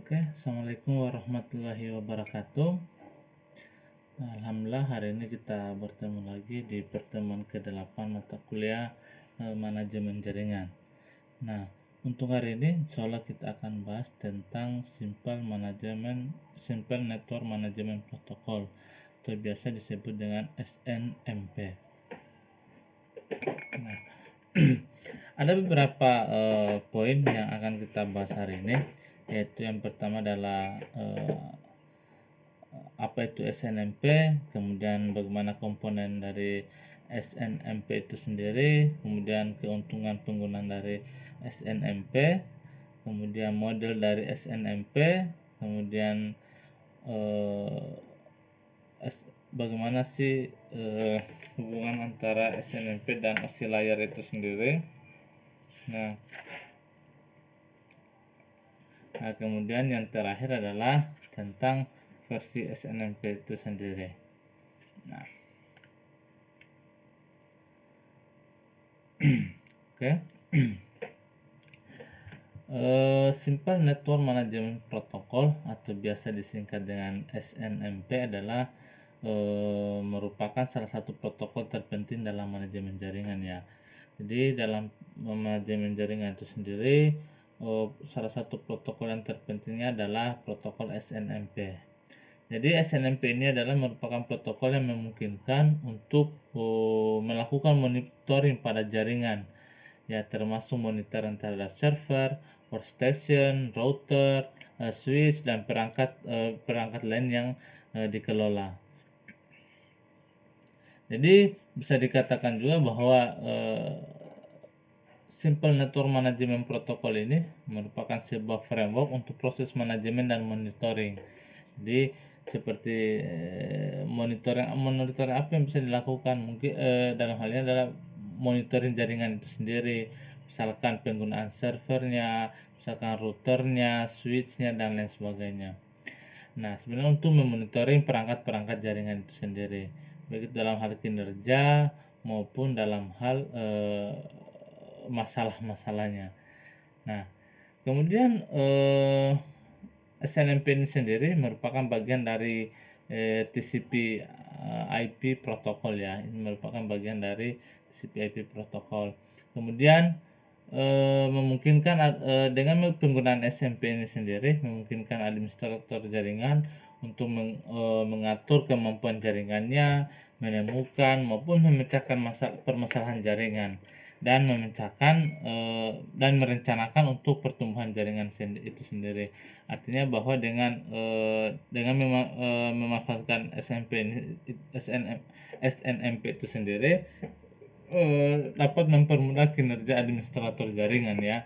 Oke, Assalamualaikum warahmatullahi wabarakatuh. Alhamdulillah hari ini kita bertemu lagi di pertemuan ke-8 mata kuliah manajemen jaringan. Nah, untuk hari ini insya Allah kita akan bahas tentang Simple Network Management Protocol atau biasa disebut dengan SNMP. Nah, ada beberapa poin yang akan kita bahas hari ini, yaitu yang pertama adalah apa itu SNMP, kemudian bagaimana komponen dari SNMP itu sendiri, kemudian keuntungan penggunaan dari SNMP, kemudian model dari SNMP, kemudian bagaimana sih hubungan antara SNMP dan oscillator itu sendiri. Nah, kemudian yang terakhir adalah tentang versi SNMP itu sendiri. Nah, oke. Simple Network Management Protocol atau biasa disingkat dengan SNMP adalah merupakan salah satu protokol terpenting dalam manajemen jaringan ya. Jadi dalam manajemen jaringan itu sendiri salah satu protokol yang terpentingnya adalah protokol SNMP. Jadi SNMP ini adalah merupakan protokol yang memungkinkan untuk melakukan monitoring pada jaringan, ya, termasuk monitoring terhadap server, workstation, router, switch, dan perangkat lain yang dikelola. Jadi bisa dikatakan juga bahwa Simple Network Management Protocol ini merupakan sebuah framework untuk proses manajemen dan monitoring. Jadi seperti monitoring apa yang bisa dilakukan, mungkin dalam hal ini adalah monitoring jaringan itu sendiri, misalkan penggunaan servernya, misalkan routernya, switchnya, dan lain sebagainya. Nah, sebenarnya untuk memonitoring perangkat-perangkat jaringan itu sendiri, baik dalam hal kinerja maupun dalam hal masalah-masalahnya. Nah, kemudian SNMP ini sendiri merupakan bagian dari TCP IP protokol ya. Ini merupakan bagian dari TCP IP protokol. Kemudian memungkinkan dengan penggunaan SMP ini sendiri memungkinkan administrator jaringan untuk mengatur kemampuan jaringannya, menemukan maupun memecahkan permasalahan jaringan, dan dan merencanakan untuk pertumbuhan jaringan itu sendiri. Artinya bahwa dengan memanfaatkan SNMP itu sendiri dapat mempermudah kinerja administrator jaringan ya.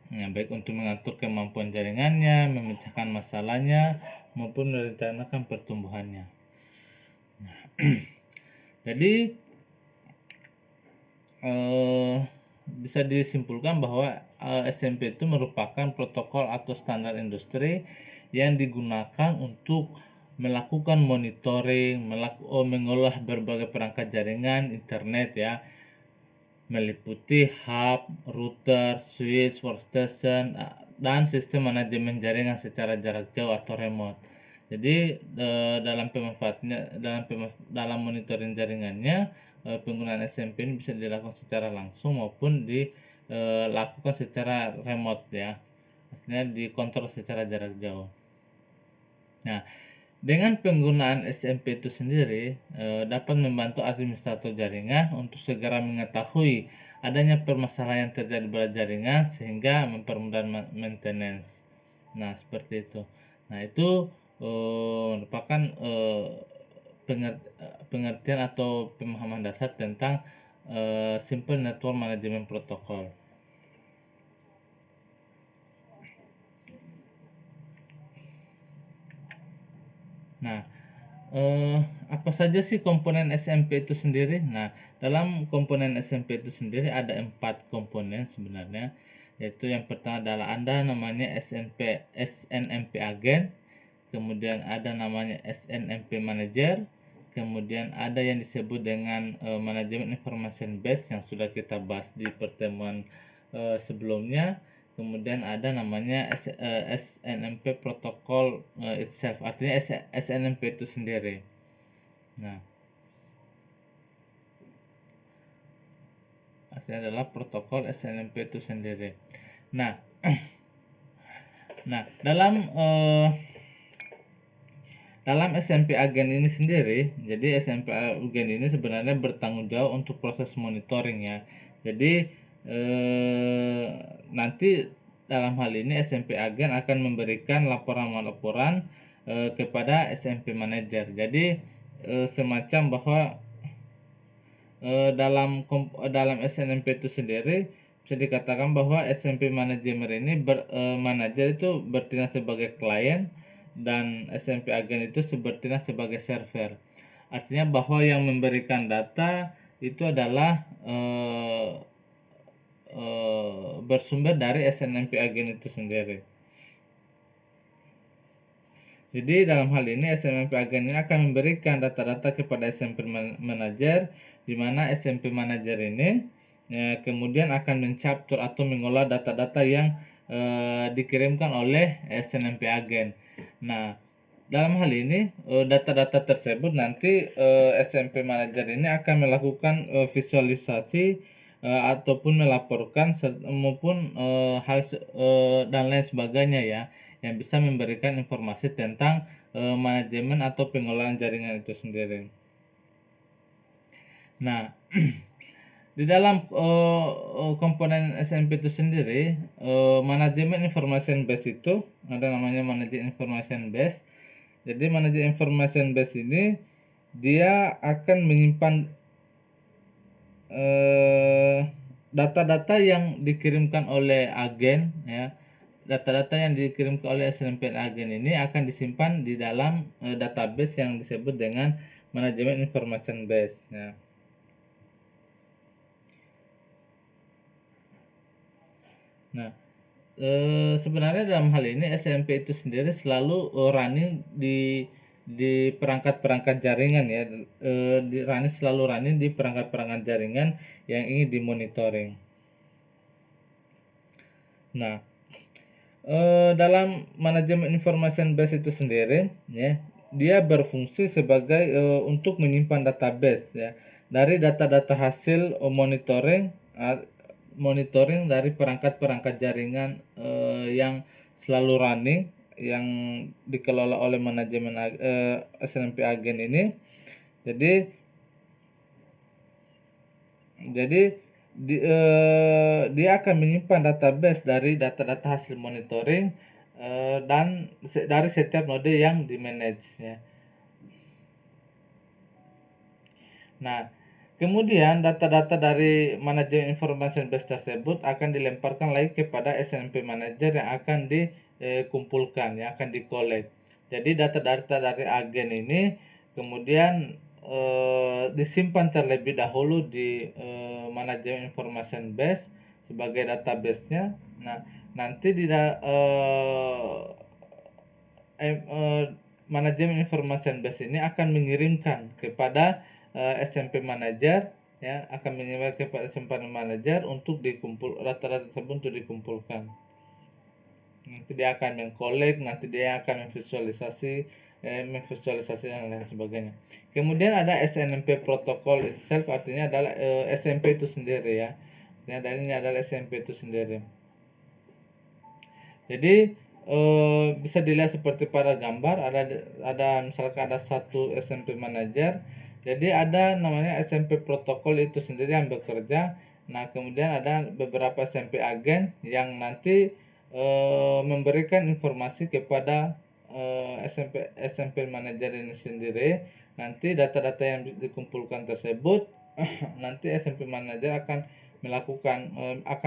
Nah, baik untuk mengatur kemampuan jaringannya, memecahkan masalahnya, maupun merencanakan pertumbuhannya. Nah, jadi bisa disimpulkan bahwa SMP itu merupakan protokol atau standar industri yang digunakan untuk melakukan monitoring, mengolah berbagai perangkat jaringan internet ya, meliputi hub, router, switch, workstation, dan sistem manajemen jaringan secara jarak jauh atau remote. Jadi dalam monitoring jaringannya, penggunaan SMP ini bisa dilakukan secara langsung maupun dilakukan secara remote ya, artinya dikontrol secara jarak jauh. Nah, dengan penggunaan SMP itu sendiri dapat membantu administrator jaringan untuk segera mengetahui adanya permasalahan yang terjadi pada jaringan sehingga mempermudah maintenance. Nah, seperti itu. Nah, itu merupakan pengertian atau pemahaman dasar tentang Simple Network Management Protocol. Nah, apa saja sih komponen SMP itu sendiri? Nah, dalam komponen SMP itu sendiri ada 4 komponen sebenarnya, yaitu yang pertama adalah namanya SNMP Agent, kemudian ada namanya SNMP Manager, kemudian ada yang disebut dengan Management Information Base yang sudah kita bahas di pertemuan sebelumnya, kemudian ada namanya SNMP protokol itself, artinya SNMP itu sendiri. Nah, artinya adalah protokol SNMP itu sendiri. Nah, dalam SMP Agen ini sendiri, jadi SMP Agen ini sebenarnya bertanggung jawab untuk proses monitoring ya. Jadi nanti dalam hal ini SMP Agen akan memberikan laporan-laporan kepada SMP Manager. Jadi semacam bahwa dalam SNMP itu sendiri bisa dikatakan bahwa SMP manajemen ini manajer itu bertindak sebagai klien dan SMP agen itu bertindak sebagai server. Artinya bahwa yang memberikan data itu adalah bersumber dari SNMP agen itu sendiri. Jadi dalam hal ini SNMP agen ini akan memberikan data-data kepada SMP manager, di mana SMP manager ini kemudian akan mencapture atau mengolah data-data yang dikirimkan oleh SNMP agen. Nah, dalam hal ini data-data tersebut nanti SMP manager ini akan melakukan visualisasi ataupun melaporkan maupun hal dan lain sebagainya ya, yang bisa memberikan informasi tentang manajemen atau pengolahan jaringan itu sendiri. Nah, di dalam komponen SMP itu sendiri, manajemen information base itu ada namanya manajemen information base. Jadi manajemen information base ini dia akan menyimpan data-data yang dikirimkan oleh agen ya. Data-data yang dikirimkan oleh SNMP agen ini akan disimpan di dalam database yang disebut dengan manajemen information base ya. Nah, sebenarnya dalam hal ini SMP itu sendiri selalu running di perangkat-perangkat jaringan ya, selalu running di perangkat-perangkat jaringan yang ingin dimonitoring. Nah, dalam manajemen information base itu sendiri ya, dia berfungsi sebagai untuk menyimpan database ya dari data-data hasil monitoring dari perangkat-perangkat jaringan yang selalu running yang dikelola oleh manajemen SNMP agen ini. Jadi dia akan menyimpan database dari data-data hasil monitoring dan dari setiap node yang di-manage ya. Nah, kemudian data-data dari manajemen information base tersebut akan dilemparkan lagi kepada SNMP manager yang akan dikumpulkan, yang akan di-collect. Jadi data-data dari agen ini kemudian disimpan terlebih dahulu di manajemen information base sebagai database-nya. Nah, nanti manajemen information base ini akan mengirimkan kepada SMP manager ya, akan mengirimkan kepada SMP manager untuk data-data tersebut untuk dikumpulkan. Nanti dia akan mengkolek, nanti dia akan memvisualisasi dan lain sebagainya. Kemudian ada SNMP protokol itself, artinya adalah SMP itu sendiri ya. Dan ini adalah SMP itu sendiri. Jadi bisa dilihat seperti pada gambar, ada misalkan ada satu SMP manager. Jadi ada namanya SMP protokol itu sendiri yang bekerja. Nah, kemudian ada beberapa SMP agen yang nanti memberikan informasi kepada SMP manager ini sendiri. Nanti data-data yang dikumpulkan tersebut nanti SMP manager akan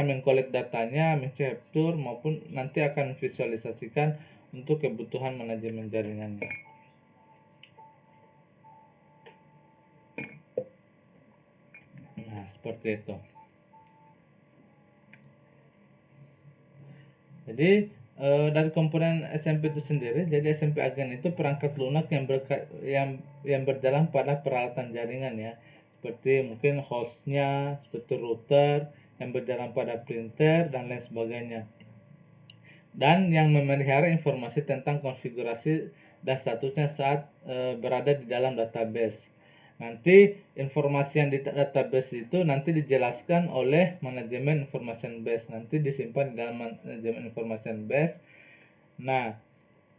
mengkolek datanya, mencapture maupun nanti akan visualisasikan untuk kebutuhan manajemen jaringannya. Nah, seperti itu. Jadi dari komponen SMP itu sendiri, jadi SMP agen itu perangkat lunak yang berjalan pada peralatan jaringan ya, seperti mungkin hostnya, seperti router yang berjalan pada printer dan lain sebagainya. dan yang memelihara informasi tentang konfigurasi dan statusnya saat berada di dalam database. Nanti informasi yang di database itu nanti dijelaskan oleh manajemen information base, nanti disimpan di dalam manajemen information base. Nah,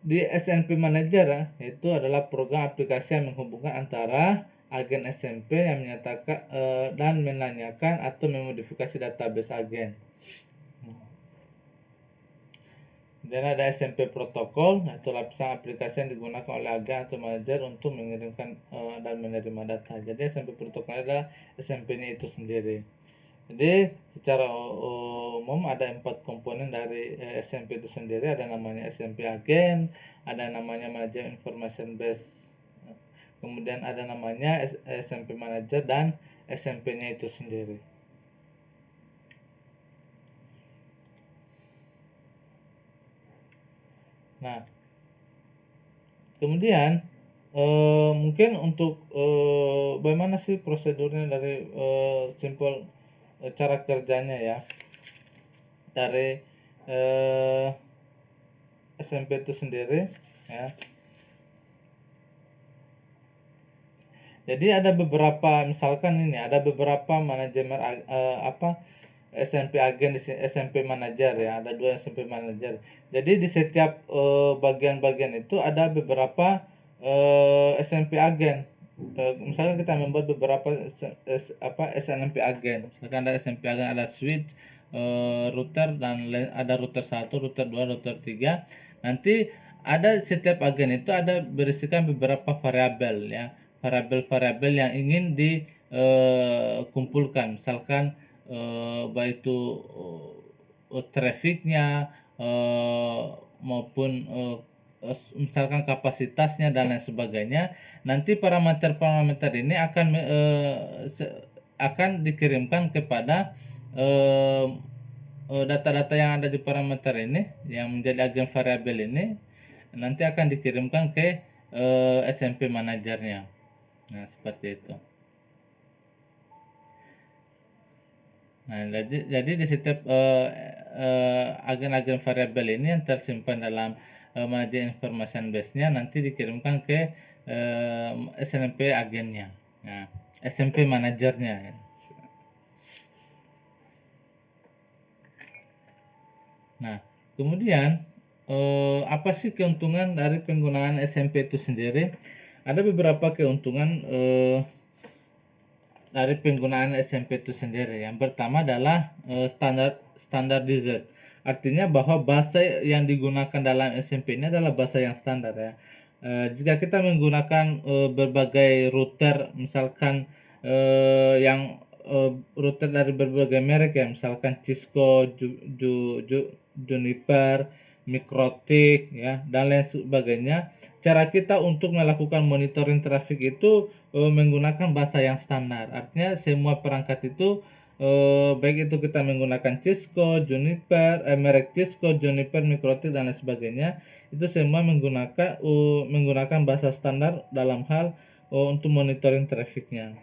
di SNP Manager itu adalah program aplikasi yang menghubungkan antara agen SMP yang menyatakan dan menanyakan atau memodifikasi database agen. Dan ada SMP protokol, itu lapisan aplikasi yang digunakan oleh agen atau manajer untuk mengirimkan dan menerima data. Jadi SMP protokol adalah SMP-nya itu sendiri. Jadi secara umum ada 4 komponen dari SMP itu sendiri. Ada namanya SMP agen, ada namanya manajer information base, kemudian ada namanya SMP manager, dan SMP-nya itu sendiri. Nah, kemudian mungkin untuk bagaimana sih prosedurnya dari simple cara kerjanya ya dari SMP itu sendiri ya. Jadi ada beberapa, misalkan ini ada beberapa manajemen SMP agen, di SMP manajer ya, ada 2 SMP manajer. Jadi di setiap bagian-bagian itu ada beberapa SMP agen. Misalkan kita membuat beberapa SNMP agen. Misalkan ada SMP agen, ada switch, router, dan ada router 1, router 2, router 3. Nanti ada setiap agen itu ada berisikan beberapa variabel ya. Variabel-variabel yang ingin dikumpulkan, misalkan baik itu trafficnya maupun misalkan kapasitasnya dan lain sebagainya. Nanti parameter-parameter ini akan dikirimkan kepada data-data yang ada di parameter ini yang menjadi agen variabel ini, nanti akan dikirimkan ke SMP manajernya. Nah, seperti itu. Nah, jadi di setiap agen-agen variabel ini yang tersimpan dalam manajemen information base-nya nanti dikirimkan ke SNMP agennya. Nah, SMP manajernya. Nah, kemudian apa sih keuntungan dari penggunaan SMP itu sendiri? Ada beberapa keuntungan dari penggunaan SMP itu sendiri. Yang pertama adalah standardized. Artinya bahwa bahasa yang digunakan dalam SMP ini adalah bahasa yang standar ya. Jika kita menggunakan berbagai router, misalkan yang router dari berbagai merek ya, misalkan Cisco, Juniper, Mikrotik ya, dan lain sebagainya. Cara kita untuk melakukan monitoring traffic itu menggunakan bahasa yang standar. Artinya semua perangkat itu baik itu kita menggunakan Cisco, Juniper, merek Cisco, Juniper, Mikrotik, dan lain sebagainya, itu semua menggunakan bahasa standar dalam hal untuk monitoring trafficnya.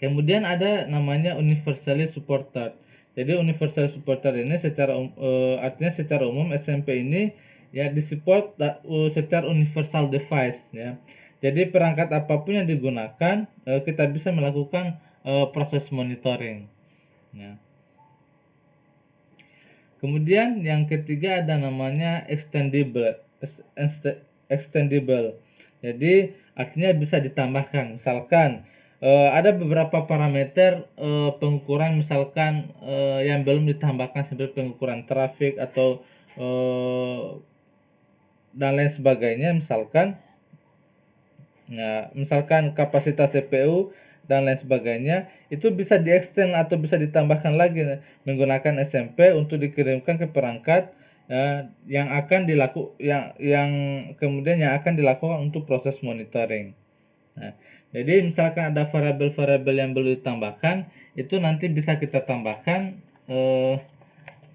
Kemudian ada namanya universally supported. Jadi universally supported ini artinya secara umum SMP ini ya disupport secara universal device ya. Jadi perangkat apapun yang digunakan kita bisa melakukan proses monitoring. Ya. Kemudian yang ketiga ada namanya extendable. Jadi artinya bisa ditambahkan. Misalkan ada beberapa parameter pengukuran, misalkan yang belum ditambahkan seperti pengukuran traffic atau dan lain sebagainya. Misalkan kapasitas CPU dan lain sebagainya, itu bisa di-extend atau bisa ditambahkan lagi menggunakan SMP untuk dikirimkan ke perangkat yang kemudian akan dilakukan untuk proses monitoring. Nah, jadi misalkan ada variabel-variabel yang belum ditambahkan, itu nanti bisa kita tambahkan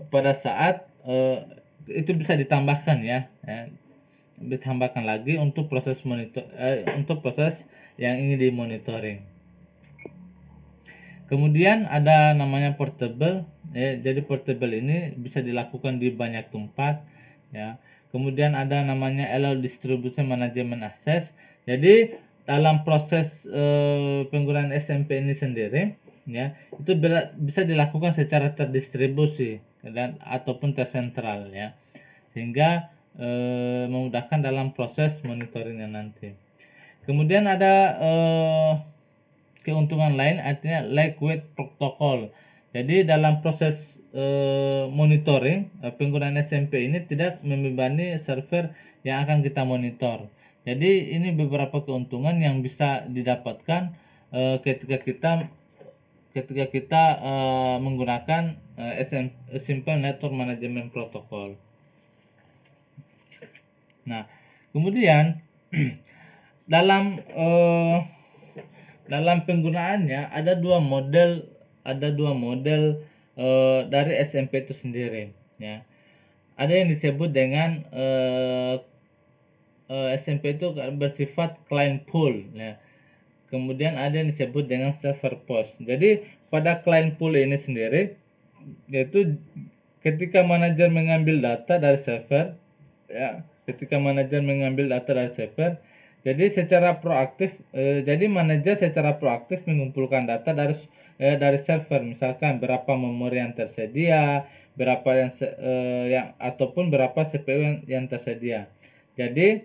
pada saat itu bisa ditambahkan ya, ditambahkan lagi untuk proses yang ingin dimonitoring. Kemudian ada namanya portable. Jadi portable ini bisa dilakukan di banyak tempat, ya. Kemudian ada namanya Allow Distribution Management Access. Jadi dalam proses penggunaan SMP ini sendiri, ya, itu bisa dilakukan secara terdistribusi dan ataupun tersentral, ya, sehingga memudahkan dalam proses monitoringnya nanti. Kemudian ada keuntungan lain, artinya lightweight protokol. Jadi dalam proses monitoring penggunaan SMP ini tidak membebani server yang akan kita monitor. Jadi ini beberapa keuntungan yang bisa didapatkan ketika kita menggunakan Simple Network Management Protocol. Nah, kemudian dalam penggunaannya ada dua model dari SMP itu sendiri, ya. Ada yang disebut dengan SMP itu bersifat client pool, ya. Kemudian ada yang disebut dengan server post. Jadi pada client pool ini sendiri, yaitu ketika manajer mengambil data dari server, ya, jadi secara proaktif, jadi manajer secara proaktif mengumpulkan data dari server, misalkan berapa memori yang tersedia, berapa ataupun berapa CPU yang tersedia. Jadi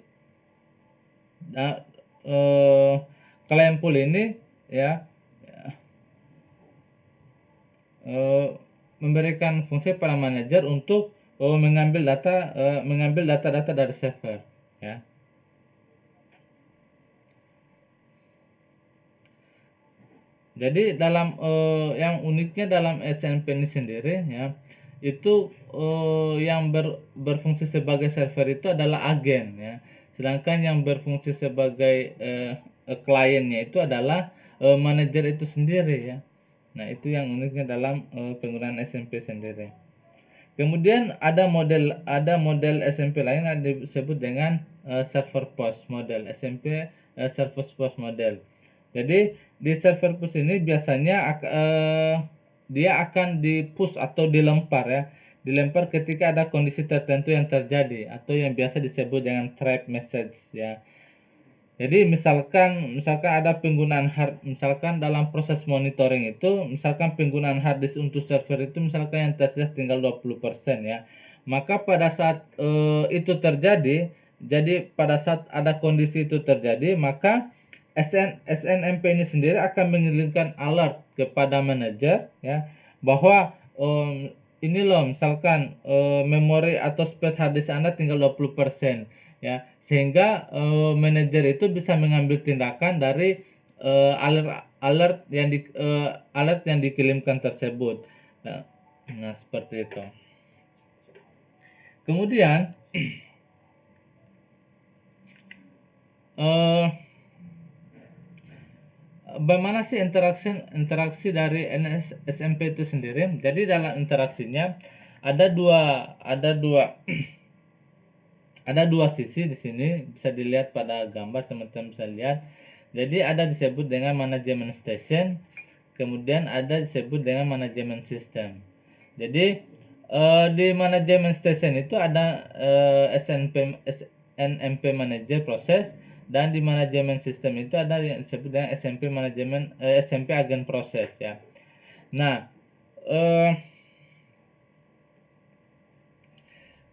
client pool ini, ya, memberikan fungsi pada manajer untuk mengambil data-data dari server, ya. Jadi dalam yang uniknya dalam SMP ini sendiri, ya, itu yang berfungsi sebagai server itu adalah agen, ya. Sedangkan yang berfungsi sebagai kliennya itu adalah manajer itu sendiri, ya. Nah, itu yang uniknya dalam penggunaan SMP sendiri. Kemudian ada model SMP lain yang disebut dengan server post model, SMP server post model. Jadi di server push ini biasanya dia akan di-push atau dilempar, ya. Dilempar ketika ada kondisi tertentu yang terjadi atau yang biasa disebut dengan trap message, ya. Jadi misalkan ada penggunaan misalkan dalam proses monitoring itu, misalkan penggunaan hard disk untuk server itu misalkan yang tersedia tinggal 20%, ya. Maka pada saat itu terjadi, jadi pada saat ada kondisi itu terjadi, maka SNMP ini sendiri akan mengirimkan alert kepada manajer, ya, bahwa ini loh misalkan memori atau space hard disk Anda tinggal 20%, ya, sehingga manajer itu bisa mengambil tindakan dari alert yang dikirimkan tersebut. Nah, seperti itu. Kemudian bagaimana sih interaksi dari SMP itu sendiri? Jadi dalam interaksinya ada dua sisi di sini, bisa dilihat pada gambar, teman-teman bisa lihat. Jadi ada disebut dengan manajemen station, kemudian ada disebut dengan manajemen system. Jadi di manajemen station itu ada SNMP manager proses, dan di manajemen system itu ada yang disebut dengan SMP agen proses, ya. Nah,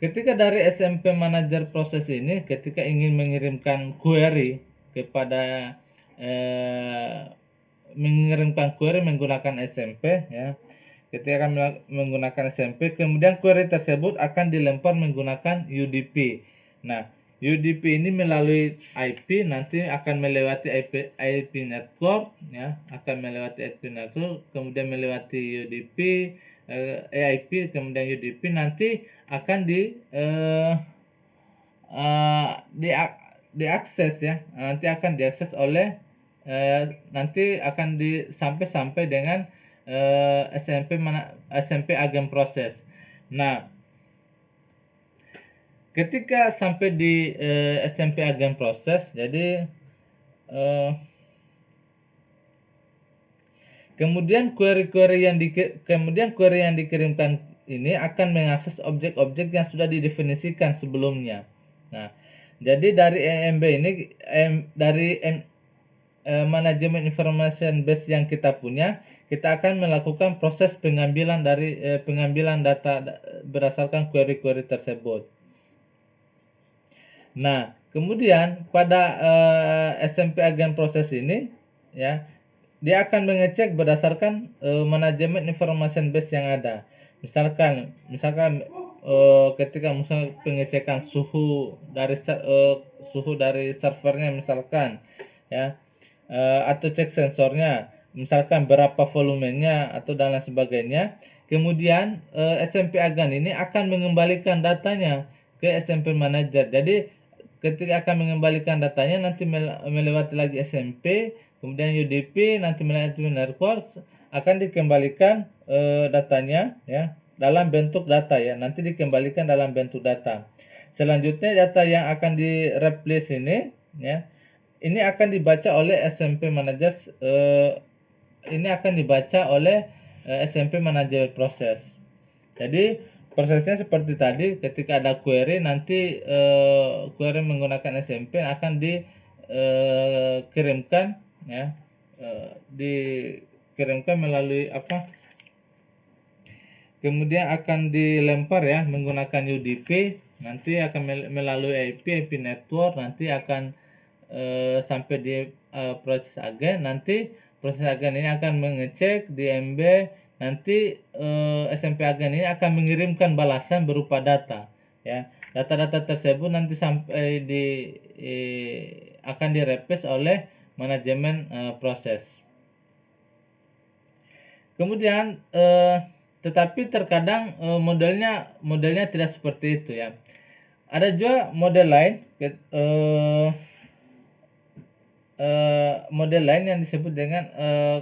ketika dari SMP manager proses ini, ketika ingin mengirimkan query menggunakan SMP, ya. Ketika menggunakan SMP, kemudian query tersebut akan dilempar menggunakan UDP. Nah, UDP ini melalui IP nanti akan melewati IP network, ya, kemudian melewati UDP, EIP, kemudian UDP, nanti akan diakses, ya. Nanti akan diakses oleh nanti akan sampai dengan SMP agen proses. Nah, ketika sampai di SMP agen proses, jadi Kemudian query yang dikirimkan ini akan mengakses objek-objek yang sudah didefinisikan sebelumnya. Nah, jadi dari EMB ini manajemen information base yang kita punya, kita akan melakukan proses pengambilan data berdasarkan query-query tersebut. Nah, kemudian pada SMP Agent Process ini, ya, dia akan mengecek berdasarkan manajemen information base yang ada. Misalkan ketika misalnya pengecekan suhu dari servernya misalkan, ya, atau cek sensornya, misalkan berapa volumenya atau dan lain sebagainya. Kemudian SMP Agent ini akan mengembalikan datanya ke SMP Manager. Jadi ketika akan mengembalikan datanya nanti melewati lagi SMP, kemudian UDP, nanti melewati records, akan dikembalikan datanya, ya, dalam bentuk data, ya, nanti dikembalikan dalam bentuk data. Selanjutnya data yang akan di-replace ini, ya, ini akan dibaca oleh SMP Manager, SMP Manager Process. Jadi prosesnya seperti tadi, ketika ada query nanti query menggunakan SMP akan dikirimkan, ya, dikirimkan melalui kemudian akan dilempar, ya, menggunakan UDP, nanti akan melalui IP network, nanti akan sampai di proses agen. Nanti proses agen ini akan mengecek di MB, nanti SMP agen ini akan mengirimkan balasan berupa data, ya. Data-data tersebut nanti sampai akan direplace oleh manajemen proses. Kemudian tetapi terkadang modelnya tidak seperti itu, ya. Ada juga model lain, model lain yang disebut dengan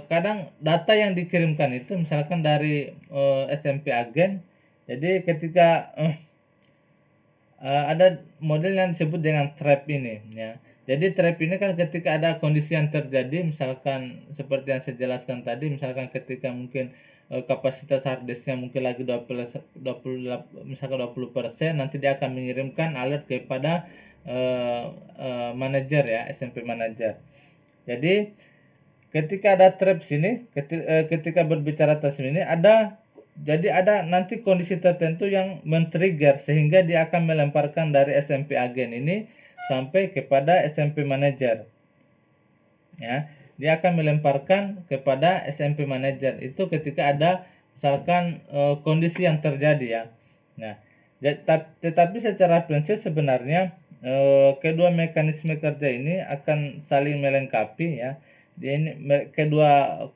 kadang data yang dikirimkan itu misalkan dari SMP Agent. Jadi ketika ada model yang disebut dengan trap ini, ya. Jadi trap ini kan ketika ada kondisi yang terjadi, misalkan seperti yang saya jelaskan tadi, misalkan ketika mungkin kapasitas hard disknya mungkin lagi 20%, nanti dia akan mengirimkan alert kepada manager, ya, SMP Manager. Jadi ketika ada trap sini, ketika berbicara tentang ini ada nanti kondisi tertentu yang men-trigger sehingga dia akan melemparkan dari SMP Agent ini sampai kepada SMP Manager, ya. Dia akan melemparkan kepada SMP Manager itu ketika ada misalkan kondisi yang terjadi, ya. Nah, tetapi secara prinsip sebenarnya kedua mekanisme kerja ini akan saling melengkapi, ya. Kedua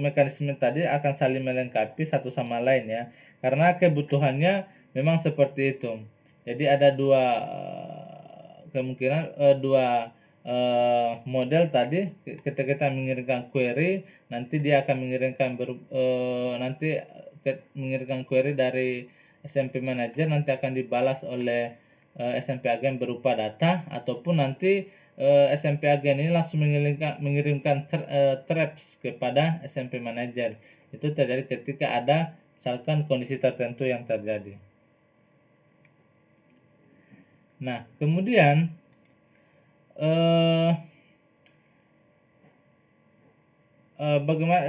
mekanisme tadi akan saling melengkapi satu sama lain, ya, karena kebutuhannya memang seperti itu. Jadi ada dua kemungkinan, dua model tadi. Ketika kita mengirimkan query, nanti dia akan mengirimkan mengirimkan query dari SMP Manager, nanti akan dibalas oleh SMP Agent berupa data, ataupun nanti SMP Agent ini langsung mengirimkan traps kepada SMP Manager. Itu terjadi ketika ada misalkan kondisi tertentu yang terjadi. Nah, kemudian bagaimana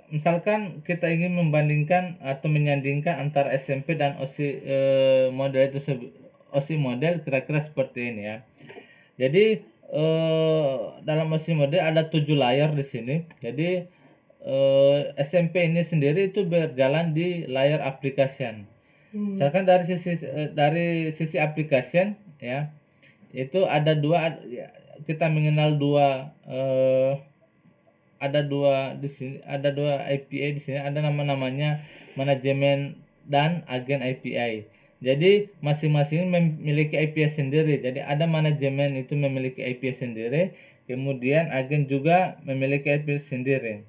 misalkan kita ingin membandingkan atau menyandingkan antara SMP dan OSI model itu, OSI model kira-kira seperti ini, ya. Jadi dalam OSI model ada 7 layer di sini. Jadi SMP ini sendiri itu berjalan di layer application. Misalkan dari sisi application, ya, itu ada dua, kita mengenal ada dua di sini, ada dua API di sini, ada namanya manajemen dan agen API. Jadi masing-masing memiliki API sendiri. Jadi ada manajemen itu memiliki API sendiri, kemudian agen juga memiliki API sendiri.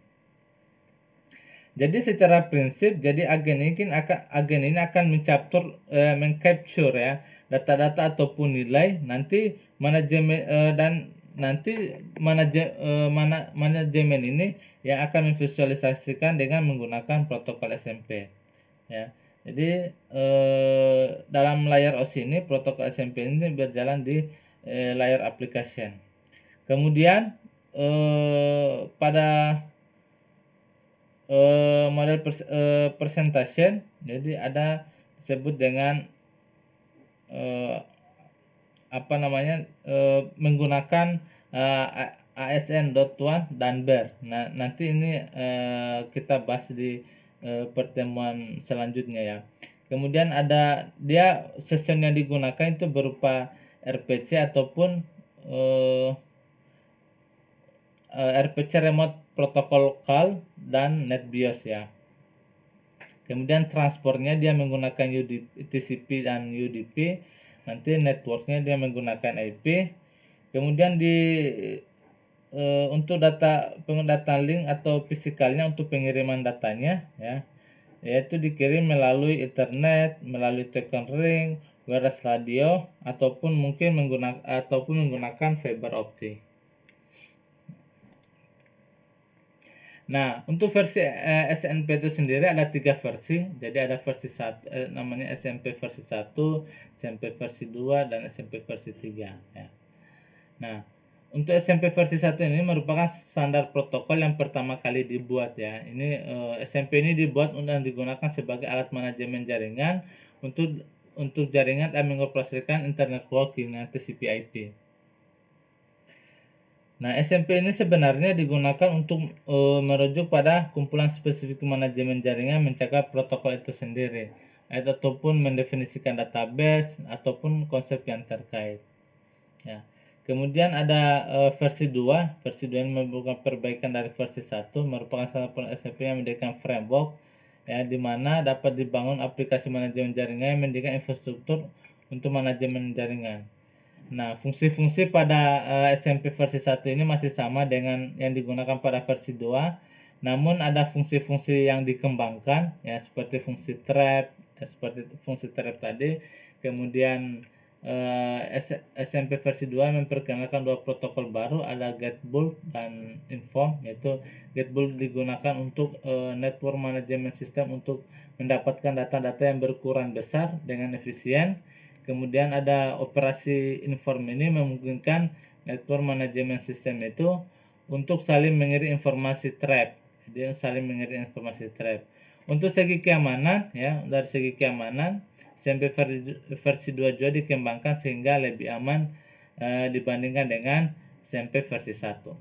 Jadi secara prinsip, jadi agen ini akan mengcapture, ya, data-data ataupun nilai. Nanti manajemen dan nanti manajemen ini yang akan memvisualisasikan dengan menggunakan protokol SMP, ya. Jadi dalam layar OS ini protokol SMP ini berjalan di layar application. Kemudian pada model presentation, jadi ada disebut dengan menggunakan ASN.1 dan BER. Nah, nanti ini kita bahas di pertemuan selanjutnya ya. Kemudian ada dia session yang digunakan itu berupa RPC ataupun RPC Remote Protocol Call dan NetBIOS ya. Kemudian transportnya dia menggunakan TCP dan UDP. Nanti networknya dia menggunakan IP. Kemudian untuk data link atau fisikalnya untuk pengiriman datanya ya, yaitu dikirim melalui Ethernet, melalui token ring, wireless radio ataupun menggunakan fiber optik. Nah, untuk versi SMP itu sendiri ada 3 versi. Jadi ada versi 1 namanya SMP versi 1, SMP versi 2 dan SMP versi 3 ya. Nah, untuk SMP versi 1 ini merupakan standar protokol yang pertama kali dibuat ya. Ini SMP ini dibuat dan digunakan sebagai alat manajemen jaringan untuk jaringan dan mengoperasikan internet working atau TCP/IP. Nah, SMP ini sebenarnya digunakan untuk merujuk pada kumpulan spesifik manajemen jaringan mencakup protokol itu sendiri, ataupun mendefinisikan database ataupun konsep yang terkait. Ya. Kemudian ada versi 2. Versi 2 ini merupakan perbaikan dari versi 1, merupakan salah satu SMP yang mendirikan framework ya, di mana dapat dibangun aplikasi manajemen jaringan yang mendirikan infrastruktur untuk manajemen jaringan. Nah, fungsi-fungsi pada SMP versi 1 ini masih sama dengan yang digunakan pada versi 2, namun ada fungsi-fungsi yang dikembangkan ya, seperti fungsi trap, tadi. Kemudian SMP versi 2 memperkenalkan 2 protokol baru, ada Gatebulb dan Inform, yaitu Gatebulb digunakan untuk network management system untuk mendapatkan data-data yang berukuran besar dengan efisien. Kemudian ada operasi Inform ini memungkinkan network management system itu untuk saling mengirim informasi trap. Jadi saling mengirim informasi trap. Untuk segi keamanan ya, dari segi keamanan SMP versi 2 juga dikembangkan sehingga lebih aman dibandingkan dengan SMP versi 1.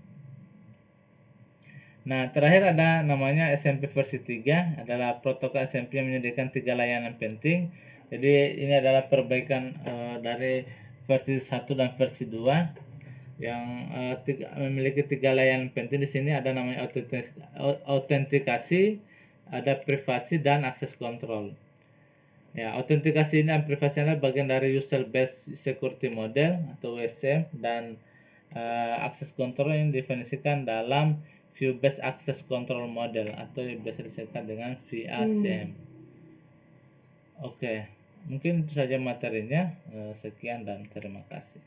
Nah, terakhir ada namanya SMP versi 3, adalah protokol SMP yang menyediakan 3 layanan penting. Jadi ini adalah perbaikan dari versi 1 dan versi 2 yang memiliki 3 layanan penting. Di sini ada namanya autentikasi, ada privasi dan akses kontrol. Ya, autentikasi ini dan privasi adalah bagian dari user based security model atau USM, dan akses kontrol yang didefinisikan dalam view based access control model atau yang biasa disebut dengan VACM. Oke. Mungkin itu saja materinya. Sekian dan terima kasih.